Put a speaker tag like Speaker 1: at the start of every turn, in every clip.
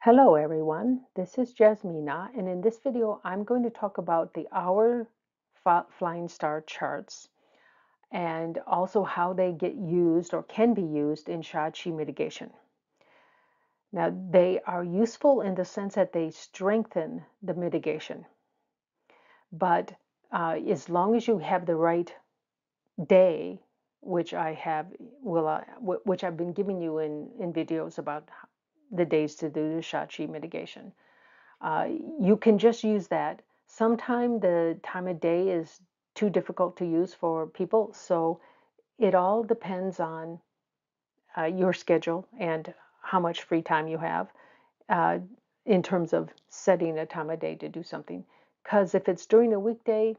Speaker 1: Hello everyone, this is Jasmina, and in this video I'm going to talk about the hour flying star charts and also how they get used or can be used in Sha Chi mitigation. Now they are useful in the sense that they strengthen the mitigation, but as long as you have the right day, which which I've been giving you in videos about the days to do the Sha Chi mitigation. You can just use that. Sometime the time of day is too difficult to use for people, so it all depends on your schedule and how much free time you have uh, in terms of setting a time of day to do something. Because if it's during a weekday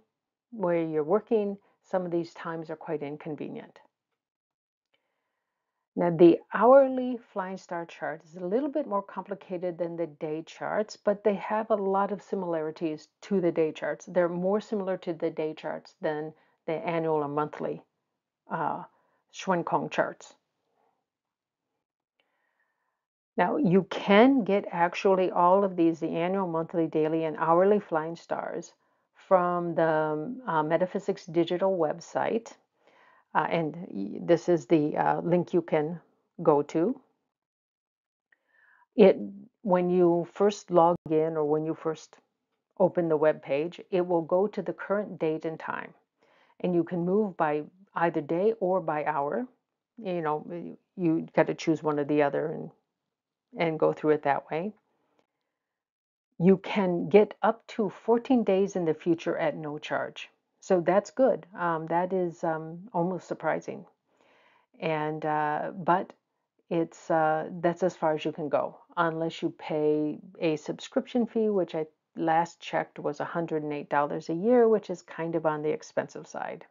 Speaker 1: where you're working, some of these times are quite inconvenient. Now, the hourly flying star chart is a little bit more complicated than the day charts, but they have a lot of similarities to the day charts. They're more similar to the day charts than the annual or monthly uh, Xuan Kong charts. Now, you can get actually all of these, the annual, monthly, daily, and hourly flying stars from the Metaphysics Digital website. And this is the link you can go to. It When you first log in or when you first open the web page, it will go to the current date and time, and you can move by either day or by hour. You know, you got to choose one or the other and go through it that way. You can get up to 14 days in the future at no charge. So that's good. That is almost surprising. And but it's that's as far as you can go unless you pay a subscription fee, which I last checked was $108 a year, which is kind of on the expensive side.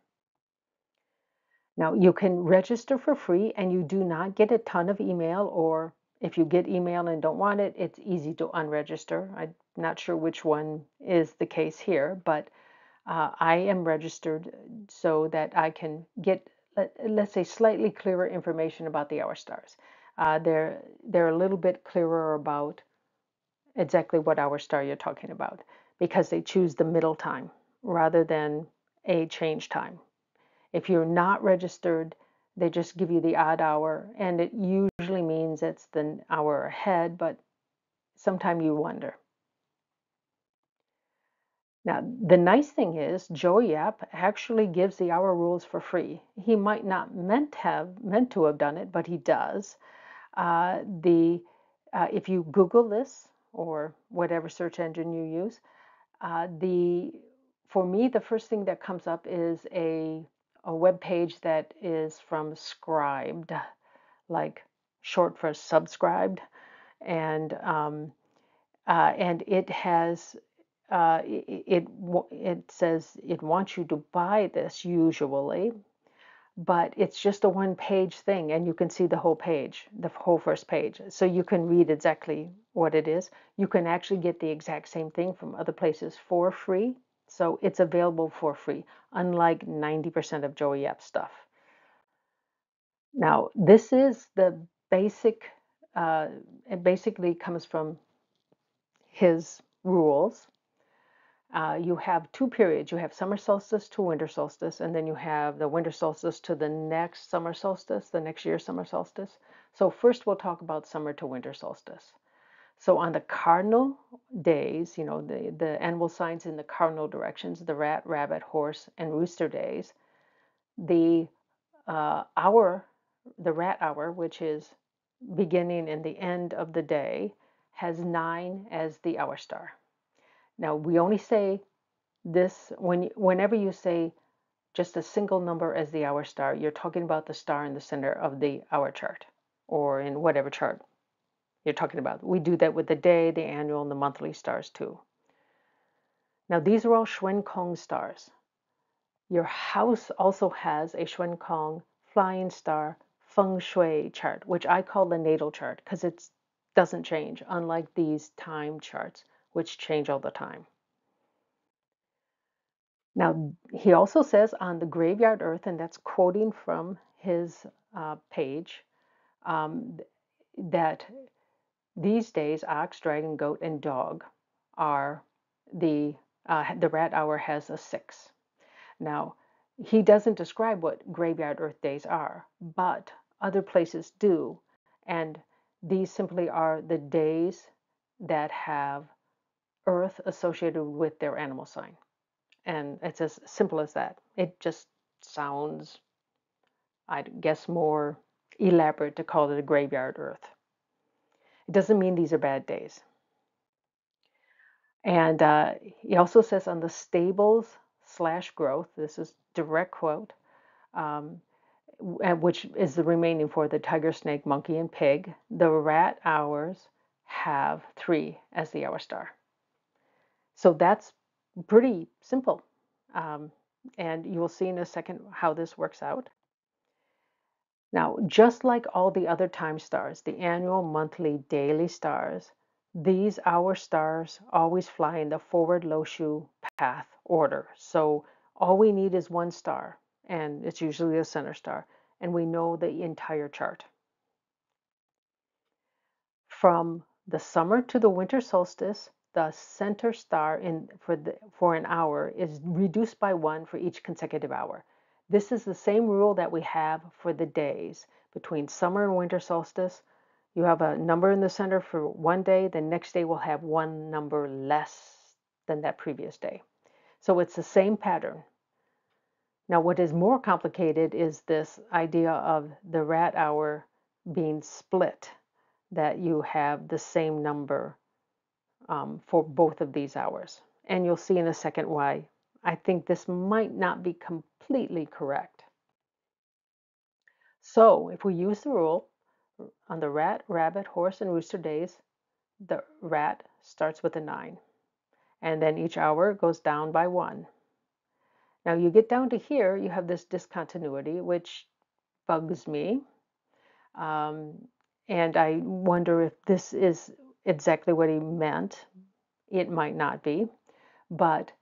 Speaker 1: Now you can register for free and you do not get a ton of email, or if you get email and don't want it, it's easy to unregister. I'm not sure which one is the case here, but I am registered so that I can get, let's say, slightly clearer information about the hour stars. They're a little bit clearer about exactly what hour star you're talking about because they choose the middle time rather than a change time. If you're not registered, they just give you the odd hour, and it usually means it's the hour ahead, but sometimes you wonder. Now, the nice thing is Joe Yap actually gives the hour rules for free. He might not meant to have done it, but he does. The If you Google this or whatever search engine you use, the for me the first thing that comes up is a web page that is from Scribed, like short for subscribed, and it has it says it wants you to buy this usually, but it's just a one-page thing, and you can see the whole page, the whole first page, so you can read exactly what it is. You can actually get the exact same thing from other places for free, so it's available for free, unlike 90% of Joey Yap stuff. Now, this is the basic, it basically comes from his rules. You have two periods. You have summer solstice to winter solstice, and then you have the winter solstice to the next summer solstice, the next year's summer solstice. So first we'll talk about summer to winter solstice. So on the cardinal days, you know, the animal signs in the cardinal directions, the rat, rabbit, horse, and rooster days, the hour, the rat hour, which is beginning and the end of the day, has 9 as the hour star. Now we only say this whenever you say just a single number as the hour star, you're talking about the star in the center of the hour chart or in whatever chart you're talking about. We do that with the day, the annual, and the monthly stars too. Now these are all Xuan Kong stars. Your house also has a Xuan Kong flying star feng shui chart, which I call the natal chart because it doesn't change, unlike these time charts, which change all the time. Now, he also says on the graveyard earth, and that's quoting from his page, that These days, ox, dragon, goat, and dog are the rat hour has a 6. Now, he doesn't describe what graveyard earth days are, but other places do. And these simply are the days that have earth associated with their animal sign. And it's as simple as that. It just sounds, I guess, more elaborate to call it a graveyard earth. It doesn't mean these are bad days. And he also says on the stables/growth, this is direct quote, um, which is the remaining for the tiger, snake, monkey, and pig, the rat hours have 3 as the hour star. So that's pretty simple. Um, and you will see in a second how this works out. Now, just like all the other time stars, the annual, monthly, daily stars, these hour stars always fly in the forward Loshu path order. So all we need is one star, and it's usually a center star, and we know the entire chart. From the summer to the winter solstice, the center star for an hour is reduced by 1 for each consecutive hour. This is the same rule that we have for the days. Between summer and winter solstice, you have a number in the center for one day, the next day will have one number less than that previous day. So it's the same pattern. Now, what is more complicated is this idea of the rat hour being split, that you have the same number for both of these hours. And you'll see in a second why I think this might not be completely correct. So if we use the rule on the rat, rabbit, horse, and rooster days, the rat starts with a 9. And then each hour goes down by 1. Now you get down to here, you have this discontinuity, which bugs me. And I wonder if this is exactly what he meant. It might not be. But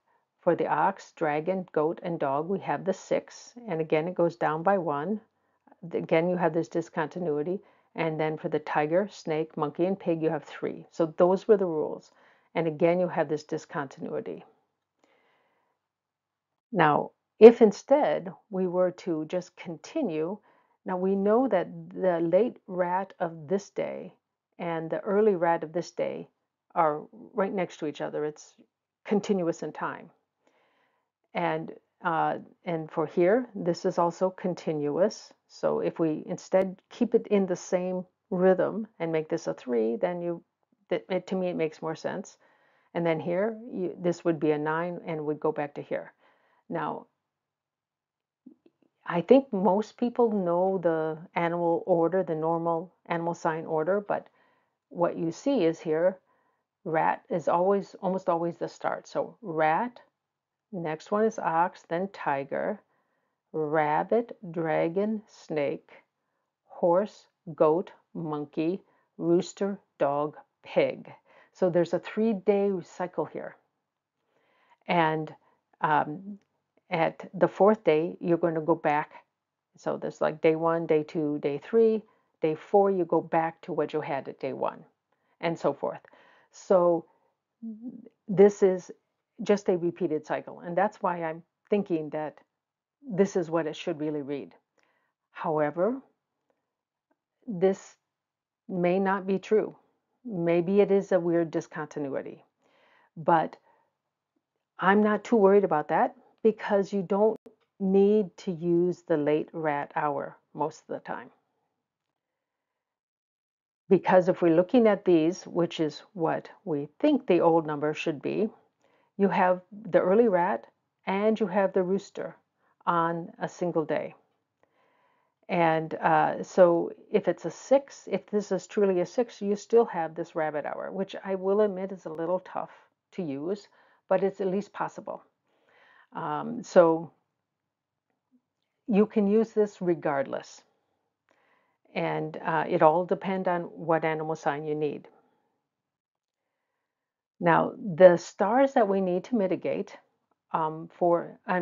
Speaker 1: for the ox, dragon, goat, and dog, we have the 6. And again, it goes down by 1. Again, you have this discontinuity. And then for the tiger, snake, monkey, and pig, you have 3. So those were the rules. And again, you have this discontinuity. Now, if instead we were to just continue, now we know that the late rat of this day and the early rat of this day are right next to each other. It's continuous in time. And for here, this is also continuous. So if we instead keep it in the same rhythm and make this a 3, then to me, it makes more sense. And then here, this would be a 9 and would go back to here. Now, I think most people know the animal order, the normal animal sign order, but what you see is here, rat is almost always the start. So rat, next one is ox, then tiger, rabbit, dragon, snake, horse, goat, monkey, rooster, dog, pig. So there's a 3-day cycle here. And at the 4th day, you're going to go back. So there's like day 1, day 2, day 3. Day 4, you go back to what you had at day 1, and so forth. So this is just a repeated cycle. And that's why I'm thinking that this is what it should really read. However, this may not be true. Maybe it is a weird discontinuity. But I'm not too worried about that because you don't need to use the late rat hour most of the time. Because if we're looking at these, which is what we think the old number should be, you have the early rat and you have the rooster on a single day. And so if it's a 6, if this is truly a 6, you still have this rabbit hour, which I will admit is a little tough to use, but it's at least possible. So you can use this regardless. And it all depends on what animal sign you need. Now, the stars that we need to mitigate I'm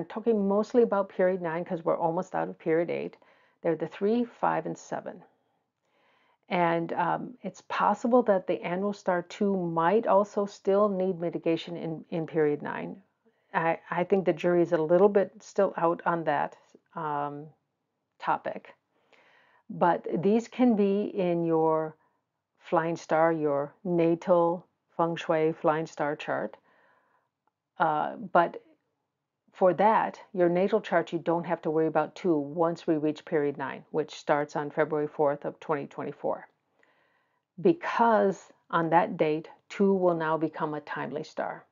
Speaker 1: talking mostly about period 9 because we're almost out of period 8. They're the 3, 5, and 7. And it's possible that the annual star 2 might also still need mitigation in period 9. I think the jury is a little bit still out on that topic. But these can be in your flying star, your natal feng shui flying star chart. But for that, your natal chart, you don't have to worry about 2 once we reach period 9, which starts on February 4th of 2024. Because on that date, 2 will now become a timely star.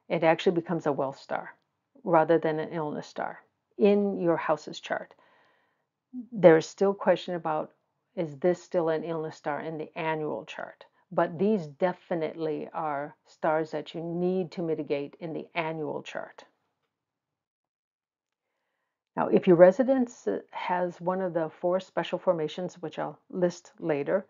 Speaker 1: It actually becomes a wealth star rather than an illness star in your house's chart. There's still question about, is this still an illness star in the annual chart? But these definitely are stars that you need to mitigate in the annual chart. Now, if your residence has one of the 4 special formations, which I'll list later,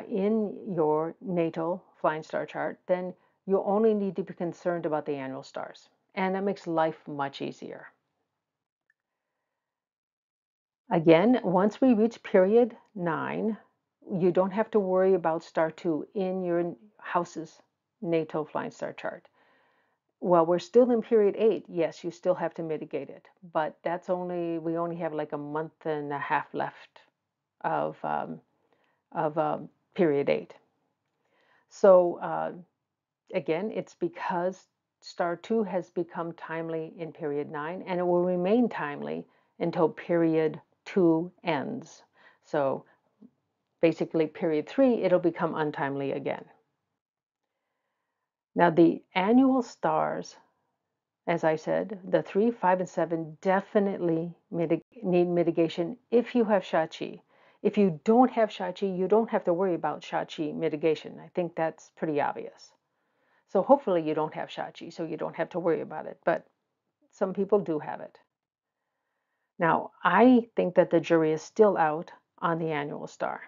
Speaker 1: in your natal flying star chart, then you only need to be concerned about the annual stars. And that makes life much easier. Again, once we reach period 9, you don't have to worry about star 2 in your house's natal flying star chart. While we're still in period 8, yes, you still have to mitigate it, but we only have like a month and a half left of period 8. So again, it's because star 2 has become timely in period 9, and it will remain timely until period 2 ends. So basically, period 3, it'll become untimely again. Now, the annual stars, as I said, the 3, 5, and 7 definitely need mitigation if you have Sha Chi. If you don't have Sha Chi, you don't have to worry about Sha Chi mitigation. I think that's pretty obvious. So hopefully you don't have Sha Chi, so you don't have to worry about it. But some people do have it. Now, I think that the jury is still out on the annual star.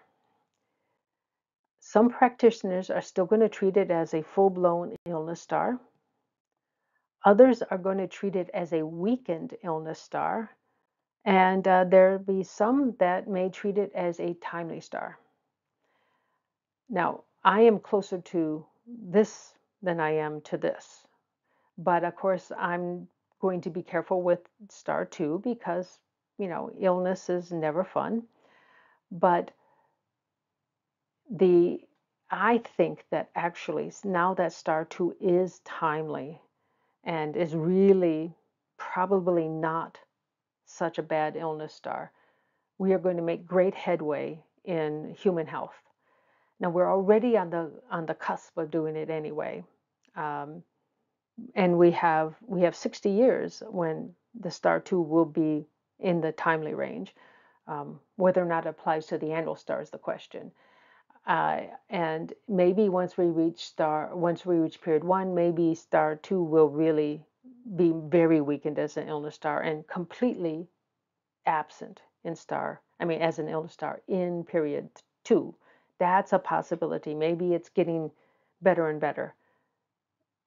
Speaker 1: Some practitioners are still going to treat it as a full-blown illness star. Others are going to treat it as a weakened illness star. And there'll be some that may treat it as a timely star. Now, I am closer to this than I am to this. But of course, I'm going to be careful with star 2 because, illness is never fun. But I think that actually now that star 2 is timely and is really probably not such a bad illness star, we are going to make great headway in human health. Now we're already on the cusp of doing it anyway, and we have 60 years when the star 2 will be in the timely range. Whether or not it applies to the annual star is the question. And maybe once we reach period 1, maybe star 2 will really be very weakened as an illness star and completely absent as an illness star in period 2. That's a possibility. Maybe it's getting better and better.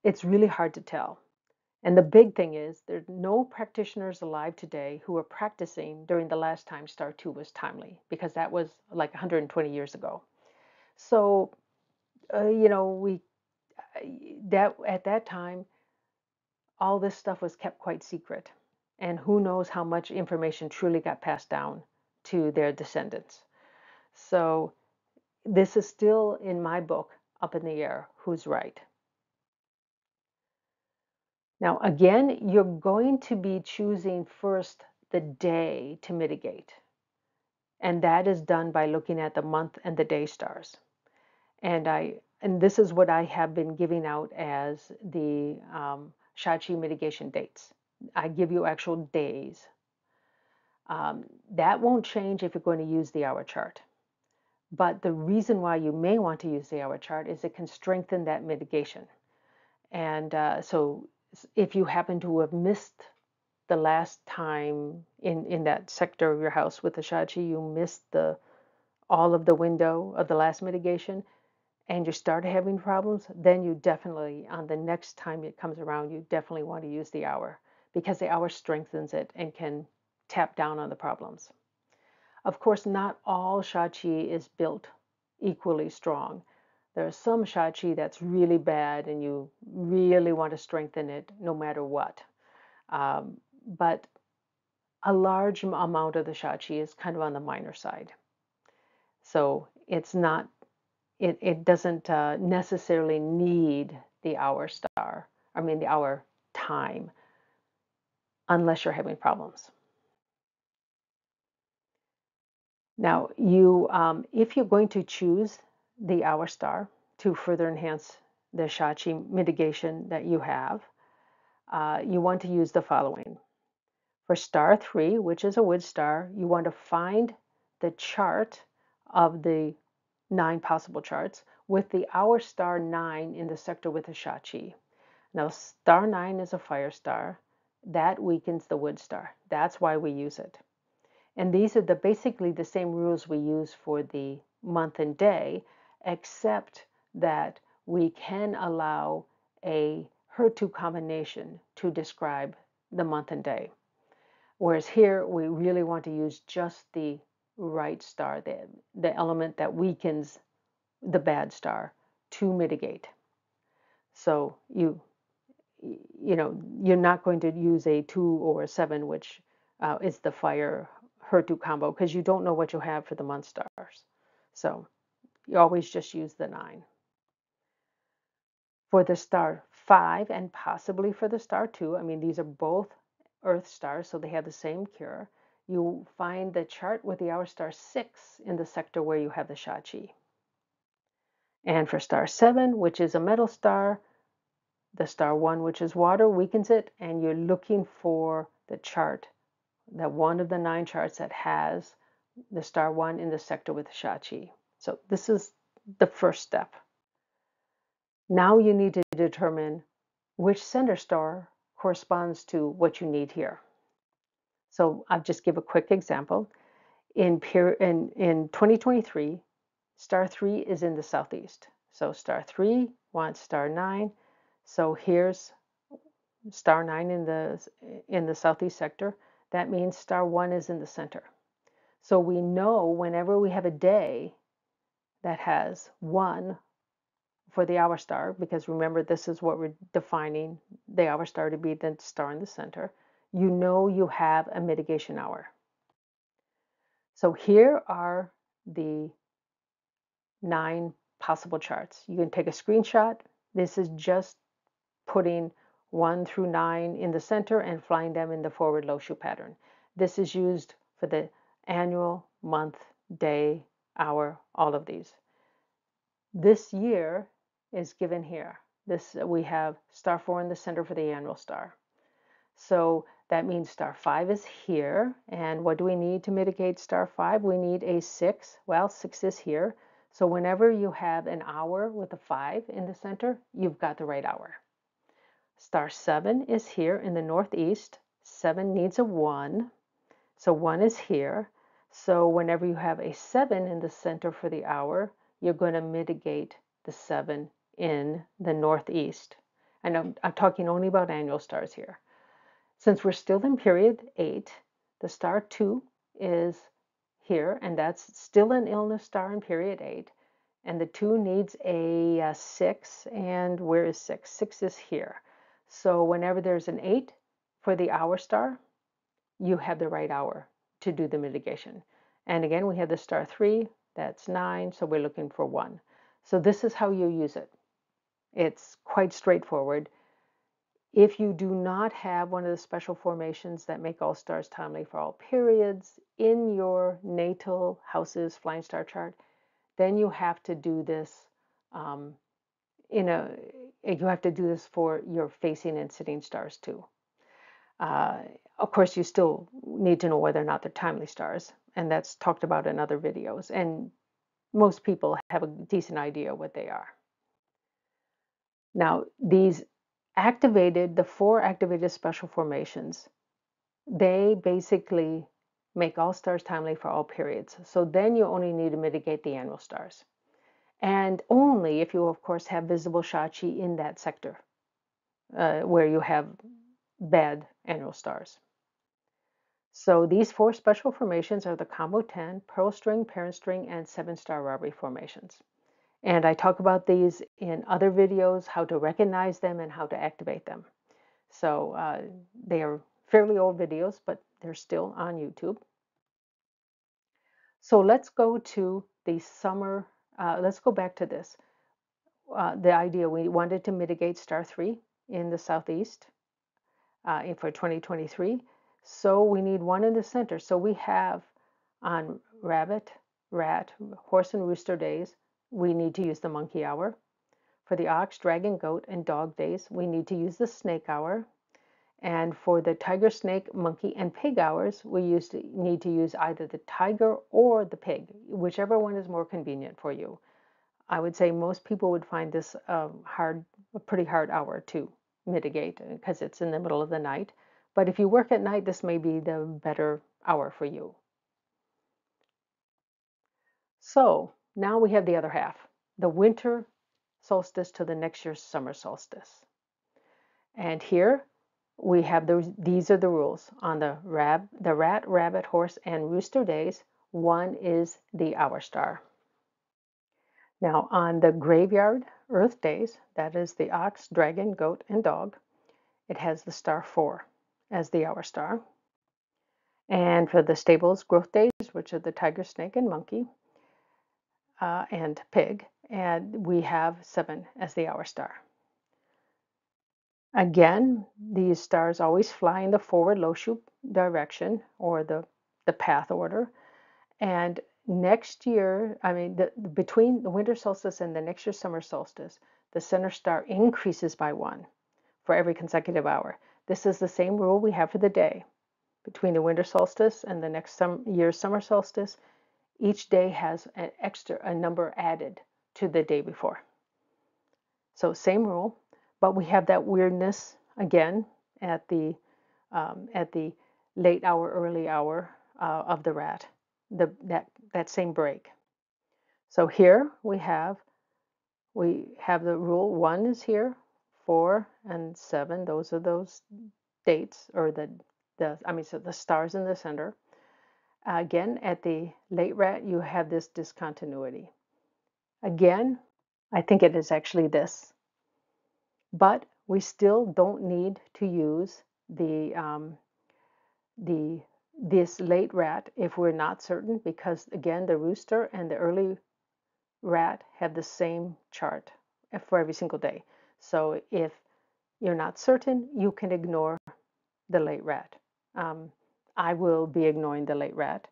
Speaker 1: It's really hard to tell. And the big thing is there's no practitioners alive today who are practicing during the last time star 2 was timely, because that was like 120 years ago. So, at that time, all this stuff was kept quite secret. And who knows how much information truly got passed down to their descendants. So this is still, in my book, up in the air who's right. Now, again, you're going to be choosing first the day to mitigate. And that is done by looking at the month and the day stars. And this is what I have been giving out as the Sha Chi mitigation dates. I give you actual days. That won't change if you're going to use the hour chart. But the reason why you may want to use the hour chart is it can strengthen that mitigation. And so if you happen to have missed the last time in that sector of your house with the Sha Chi, you missed all of the window of the last mitigation, and you start having problems, then you definitely, on the next time it comes around, you definitely want to use the hour, because the hour strengthens it and can tap down on the problems. Of course, not all Sha Chi is built equally strong. There's some Sha Chi that's really bad and you really want to strengthen it no matter what. But a large amount of the Sha Chi is kind of on the minor side. So it's not, it doesn't necessarily need the hour star, the hour time, unless you're having problems. Now, if you're going to choose the hour star to further enhance the Sha Chi mitigation that you have, you want to use the following. For star 3, which is a wood star, you want to find the chart of the 9 possible charts with the hour star 9 in the sector with the Sha Chi. Now, star 9 is a fire star. That weakens the wood star. That's why we use it. And these are basically the same rules we use for the month and day, except that we can allow a HER2 combination to describe the month and day. Whereas here, we really want to use just the right star, the element that weakens the bad star to mitigate. So you're not going to use a 2 or a 7, which is the fire HER2 combo, because you don't know what you have for the month stars. So you always just use the 9. For the star 5 and possibly for the star 2, these are both Earth stars, so they have the same cure. You find the chart with the hour star 6 in the sector where you have the Sha Chi. And for star 7, which is a metal star, the star 1, which is water, weakens it, and you're looking for the chart, that one of the 9 charts that has the star 1 in the sector with the Sha Chi. So this is the first step. Now you need to determine which center star corresponds to what you need here. So I'll just give a quick example. In 2023, star 3 is in the southeast. So star 3 wants star 9. So here's star 9 in the southeast sector. That means star 1 is in the center. So we know whenever we have a day that has 1 for the hour star, because remember, this is what we're defining the hour star to be, the star in the center, you know you have a mitigation hour. So here are the 9 possible charts. You can take a screenshot. This is just putting 1 through 9 in the center and flying them in the forward low shoe pattern. This is used for the annual, month, day, hour, all of these. This year is given here. We have star 4 in the center for the annual star. So that means star 5 is here. And what do we need to mitigate star 5? We need a 6. Well, 6 is here. So whenever you have an hour with a 5 in the center, you've got the right hour. Star 7 is here in the northeast. 7 needs a 1. So 1 is here. So whenever you have a 7 in the center for the hour, you're going to mitigate the 7 in the northeast. And I'm talking only about annual stars here. Since we're still in period 8, the star 2 is here, and that's still an illness star in period 8. And the 2 needs a 6, and where is 6? 6 is here. So whenever there's an 8 for the hour star, you have the right hour to do the mitigation. And again, we have the star 3, that's 9, so we're looking for 1. So this is how you use it. It's quite straightforward. If you do not have one of the special formations that make all stars timely for all periods in your natal house's flying star chart, then you have to do this you have to do this for your facing and sitting stars too. Of course, you still need to know whether or not they're timely stars, and that's talked about in other videos. And most people have a decent idea what they are. Now, the 4 activated special formations, they basically make all stars timely for all periods. So then you only need to mitigate the annual stars. And only if you, of course, have visible Sha Chi in that sector where you have bad annual stars. So these four special formations are the combo 10, pearl string, parent string, and 7-star robbery formations. And I talk about these in other videos, how to recognize them and how to activate them. So they are fairly old videos, but they're still on YouTube. So let's go to the summer. Let's go back to this. The idea we wanted to mitigate star 3 in the southeast for 2023. So we need one in the center. So we have on rabbit, rat, horse, and rooster days, we need to use the monkey hour. For the ox, dragon, goat, and dog days, we need to use the snake hour. And for the tiger, snake, monkey, and pig hours, we need to use either the tiger or the pig, whichever one is more convenient for you. I would say most people would find this a pretty hard hour to mitigate because it's in the middle of the night. But if you work at night, this may be the better hour for you. So now we have the other half, the winter solstice to the next year's summer solstice. And here we have these are the rules. On the rat, rabbit, horse, and rooster days, one is the hour star. Now on the graveyard earth days, that is the ox, dragon, goat, and dog, it has the star 4 as the hour star. And for the stables growth days, which are the tiger, snake, and monkey, and pig, and we have 7 as the hour star. Again, these stars always fly in the forward low shoot direction, or the path order. And next year, between the winter solstice and the next year's summer solstice, the center star increases by 1 for every consecutive hour. This is the same rule we have for the day. Between the winter solstice and the next year's summer solstice, each day has a number added to the day before. So same rule, but we have that weirdness again at the late hour, early hour of the rat, that same break. So here we have the rule 1 is here, 4 and 7. Those are those dates, or so the stars in the center. Again, at the late rat, you have this discontinuity. Again, I think it is actually this. But we still don't need to use this late rat if we're not certain, because again, the rooster and the early rat have the same chart for every single day. So if you're not certain, you can ignore the late rat. I will be ignoring the late rat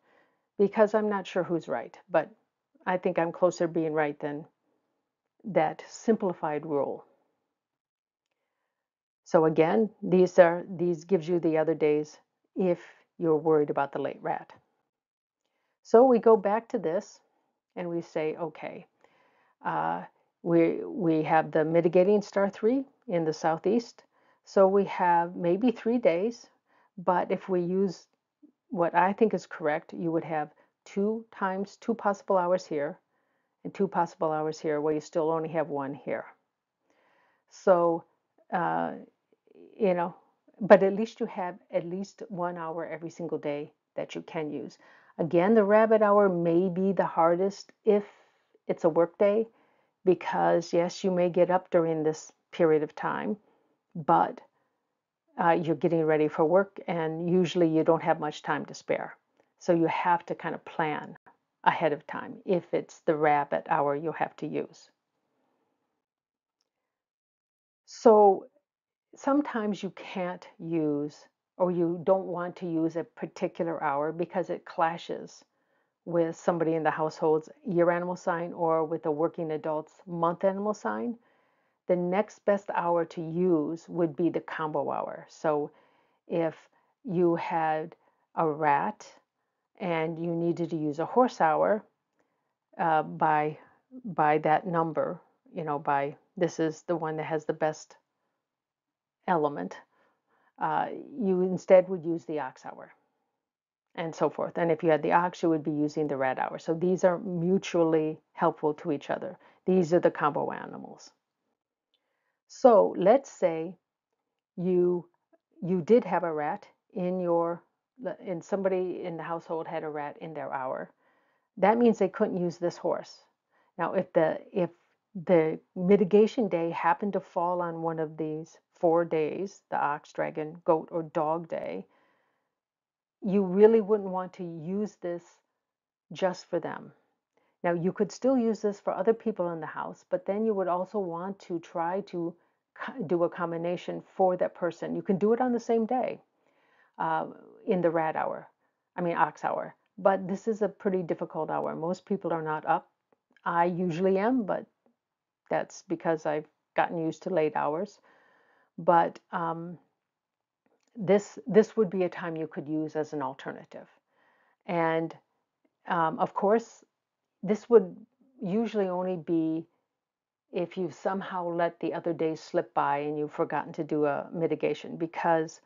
Speaker 1: because I'm not sure who's right, but I think I'm closer to being right than that simplified rule. So again, these gives you the other days if you're worried about the late rat. So we go back to this and we say, okay, we have the mitigating star 3 in the southeast. So we have maybe 3 days, but if we use what I think is correct, you would have 2 times 2 possible hours here and 2 possible hours here, where you still only have 1 here. So, but at least you have at least 1 hour every single day that you can use. Again, the rabbit hour may be the hardest if it's a work day, because yes, you may get up during this period of time, but you're getting ready for work, and usually you don't have much time to spare. So you have to kind of plan ahead of time if it's the rabbit hour you'll have to use. So sometimes you can't use, or you don't want to use, a particular hour because it clashes with somebody in the household's year animal sign or with a working adult's month animal sign. The next best hour to use would be the combo hour. So if you had a rat and you needed to use a horse hour, by that number, this is the one that has the best element, you instead would use the ox hour, and so forth. And if you had the ox, you would be using the rat hour. So these are mutually helpful to each other. These are the combo animals. So let's say you did have a rat in your and somebody in the household had a rat in their hour, that means they couldn't use this horse. Now, if the mitigation day happened to fall on one of these 4 days, the ox, dragon, goat, or dog day, you really wouldn't want to use this just for them. Now, you could still use this for other people in the house, but then you would also want to try to do a combination for that person. You can do it on the same day uh, in the ox hour. But this is a pretty difficult hour. Most people are not up. I usually am, but that's because I've gotten used to late hours. But this would be a time you could use as an alternative. And of course, this would usually only be if you somehow let the other days slip by and you've forgotten to do a mitigation, because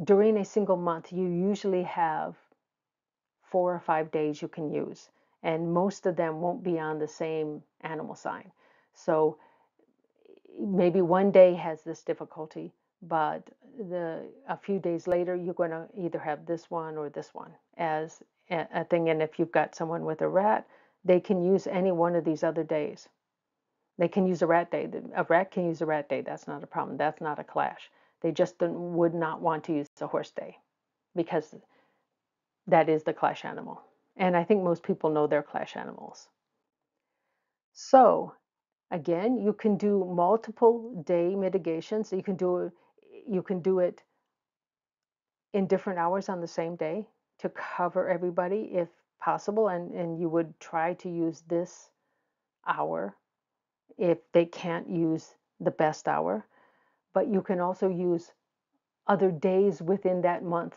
Speaker 1: during a single month, you usually have 4 or 5 days you can use, and most of them won't be on the same animal sign. So maybe one day has this difficulty, but a few days later, you're going to either have this one or this one as a thing. And if you've got someone with a rat, they can use any one of these other days. They can use a rat day. A rat can use a rat day. That's not a problem. That's not a clash. They just would not want to use a horse day because that is the clash animal. And I think most people know their clash animals. So again, you can do multiple day mitigations. You can do it in different hours on the same day to cover everybody if possible. And you would try to use this hour if they can't use the best hour. But you can also use other days within that month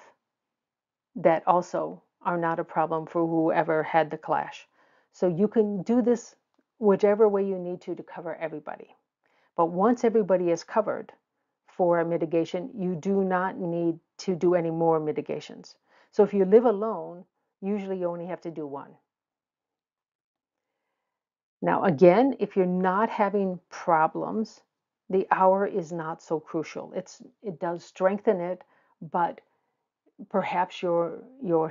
Speaker 1: that also are not a problem for whoever had the clash. So you can do this whichever way you need to cover everybody. But once everybody is covered for a mitigation, you do not need to do any more mitigations. So if you live alone, usually you only have to do one. Now, again, if you're not having problems, the hour is not so crucial. It does strengthen it, but perhaps your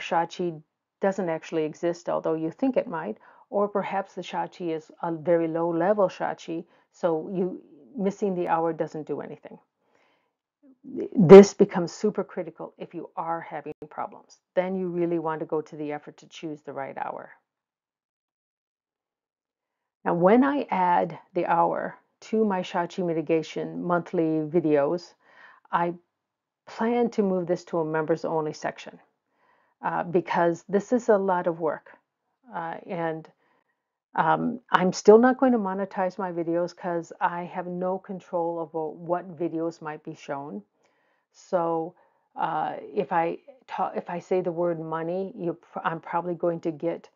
Speaker 1: Sha Chi doesn't actually exist, although you think it might, or perhaps the Sha Chi is a very low level Sha Chi, so you missing the hour doesn't do anything. This becomes super critical if you are having problems. Then you really want to go to the effort to choose the right hour. Now, when I add the hour to my Sha Chi mitigation monthly videos, I plan to move this to a members only section because this is a lot of work. And I'm still not going to monetize my videos because I have no control over what videos might be shown. So if I say the word money, I'm probably going to get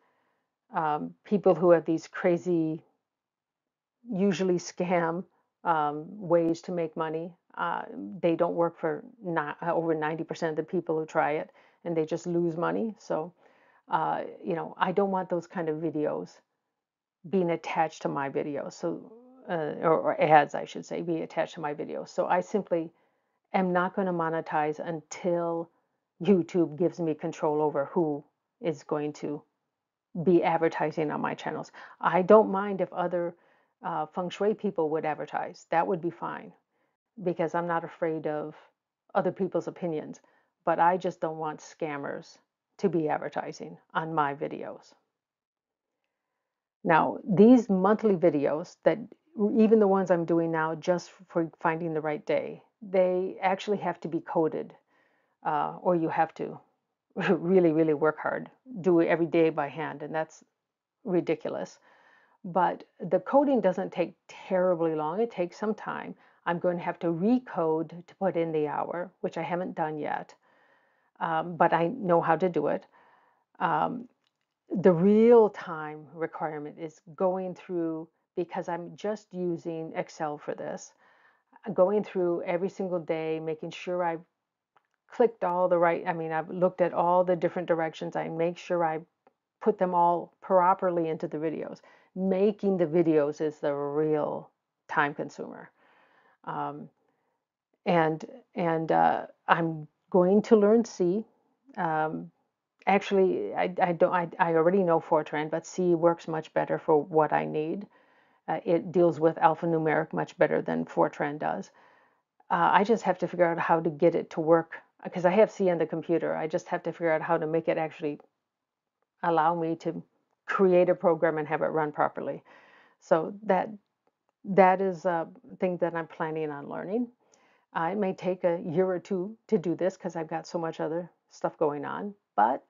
Speaker 1: people who have these crazy, usually scam ways to make money. They don't work for over 90% of the people who try it, and they just lose money. So I don't want those kind of videos being attached to my videos. So or ads, I should say, be attached to my videos. So I simply am not going to monetize until YouTube gives me control over who is going to be advertising on my channels. I don't mind if other feng shui people would advertise. That would be fine because I'm not afraid of other people's opinions. But I just don't want scammers to be advertising on my videos. Now, these monthly videos that even the ones I'm doing now just for finding the right day, they actually have to be coded or you have to really, really work hard, do it every day by hand, and that's ridiculous. But the coding doesn't take terribly long. It takes some time. I'm going to have to recode to put in the hour, which I haven't done yet, but I know how to do it. The real time requirement is going through, because I'm just using Excel for this, going through every single day, making sure I've clicked all the right, I've looked at all the different directions. I make sure I put them all properly into the videos. Making the videos is the real time consumer. Um, and I'm going to learn C. Um, Actually, I don't. I already know Fortran, but C works much better for what I need. It deals with alphanumeric much better than Fortran does. I just have to figure out how to get it to work because I have C on the computer. I just have to figure out how to make it actually allow me to create a program and have it run properly. So that is a thing that I'm planning on learning. It may take a year or two to do this because I've got so much other stuff going on, but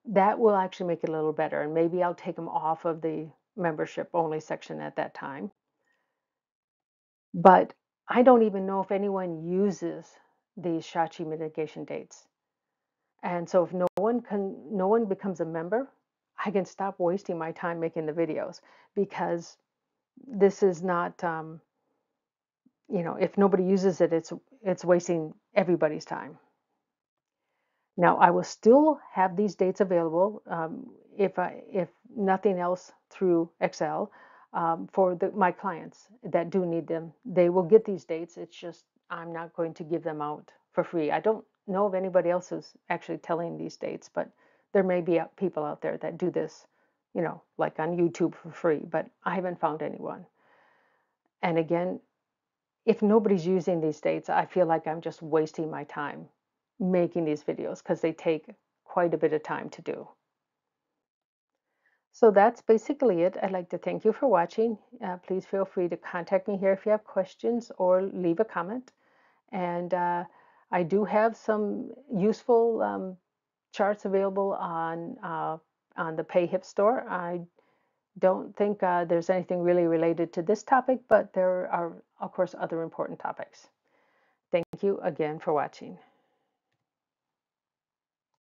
Speaker 1: that will actually make it a little better. And maybe I'll take them off of the membership only section at that time. But I don't even know if anyone uses these Sha Chi mitigation dates. And so if no one becomes a member, I can stop wasting my time making the videos because this is not, if nobody uses it, it's wasting everybody's time. Now, I will still have these dates available if nothing else through Excel for my clients that do need them. They will get these dates. It's just I'm not going to give them out for free. I don't know if anybody else is actually telling these dates, but there may be people out there that do this, like on YouTube for free, but I haven't found anyone. And again, if nobody's using these dates, I feel like I'm just wasting my time making these videos because they take quite a bit of time to do. So that's basically it. I'd like to thank you for watching. Please feel free to contact me here if you have questions or leave a comment. And I do have some useful charts available on the PayHip store. I don't think there's anything really related to this topic, but there are, of course, other important topics. Thank you again for watching.